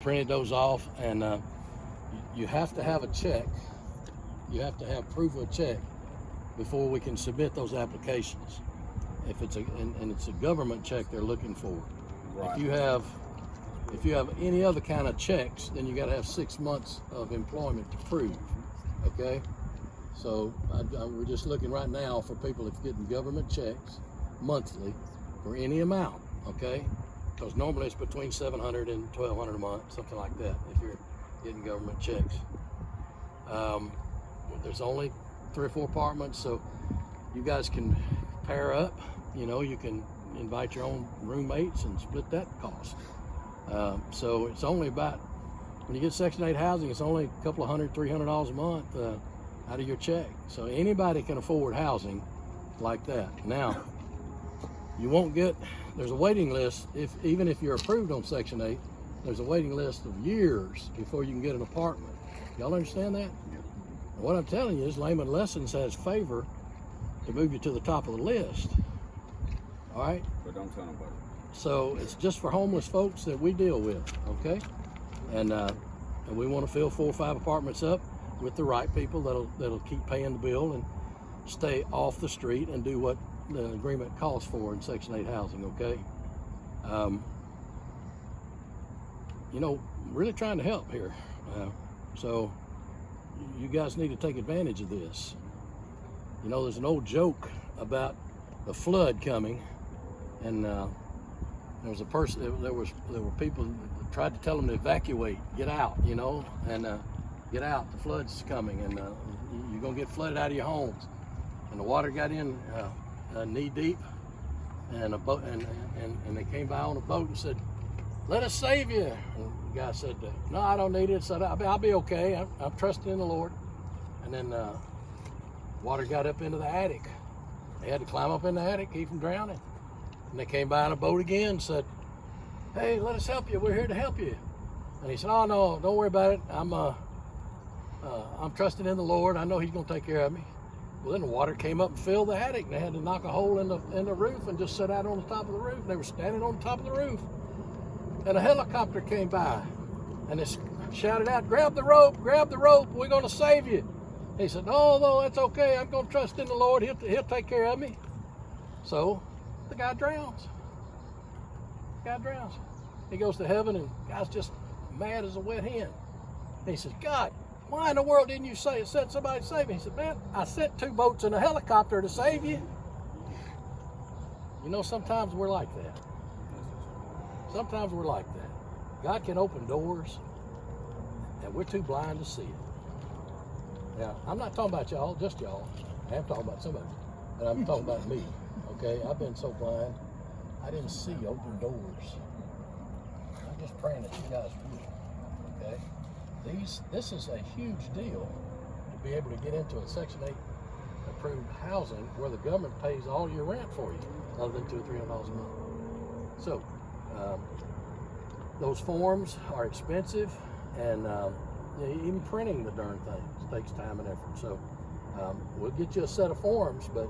printed those off, and you have to have a check. You have to have proof of a check before we can submit those applications. If it's and it's a government check they're looking for. Right. If you have any other kind of checks, then you got to have 6 months of employment to prove. Okay, so we're just looking right now for people that's getting government checks monthly for any amount. Okay, because normally it's between $700 and $1,200 a month, something like that, if you're getting government checks. There's only 3 or 4 apartments, so you guys can pair up. You know, you can invite your own roommates and split that cost. So it's only about, when you get Section 8 housing, it's only a couple of $100-$300 a month out of your check. So anybody can afford housing like that. Now, you won't get, there's a waiting list, even if you're approved on Section 8, there's a waiting list of years before you can get an apartment. Y'all understand that? Yep. What I'm telling you is Layman Lessons has favor to move you to the top of the list. All right? But don't tell nobody. So it's just for homeless folks that we deal with, okay? And we want to fill 4 or 5 apartments up with the right people that'll keep paying the bill and stay off the street and do what the agreement calls for in Section 8 housing, okay? You know, really trying to help here. So you guys need to take advantage of this. You know, there's an old joke about the flood coming, and there was a person, there were people that tried to tell them to evacuate, get out, you know, and get out, the flood's coming, and you're gonna get flooded out of your homes. And the water got in knee deep, and a boat, and they came by on a boat and said, "Let us save you." And the guy said, "No, I don't need it." Said, "I'll be okay. I'm trusting in the Lord." And then water got up into the attic. They had to climb up in the attic, keep from drowning. And they came by in a boat again and said, "Hey, let us help you. We're here to help you." And he said, "Oh no, don't worry about it. I'm trusting in the Lord. I know He's gonna take care of me." Well, then the water came up and filled the attic, and they had to knock a hole in the roof and just sit out on the top of the roof. And they were standing on the top of the roof, and a helicopter came by, and they shouted out, "Grab the rope! Grab the rope! We're gonna save you." He said, "No, that's okay. I'm gonna trust in the Lord. He'll take care of me." So the guy drowns. He goes to heaven, and the guy's just mad as a wet hen. And he says, "God, why in the world didn't you send somebody to save me?" He said, "Man, I sent 2 boats and a helicopter to save you." You know, sometimes we're like that. Sometimes we're like that. God can open doors, and we're too blind to see it. Now, I'm not talking about y'all, just y'all. I am talking about somebody, and I'm talking about me. Okay, I've been so blind, I didn't see open doors. I'm just praying that you guys will. Okay, this is a huge deal to be able to get into a Section 8 approved housing where the government pays all your rent for you, other than $200 or $300 a month. So those forms are expensive, and even printing the darn things takes time and effort. So we'll get you a set of forms, but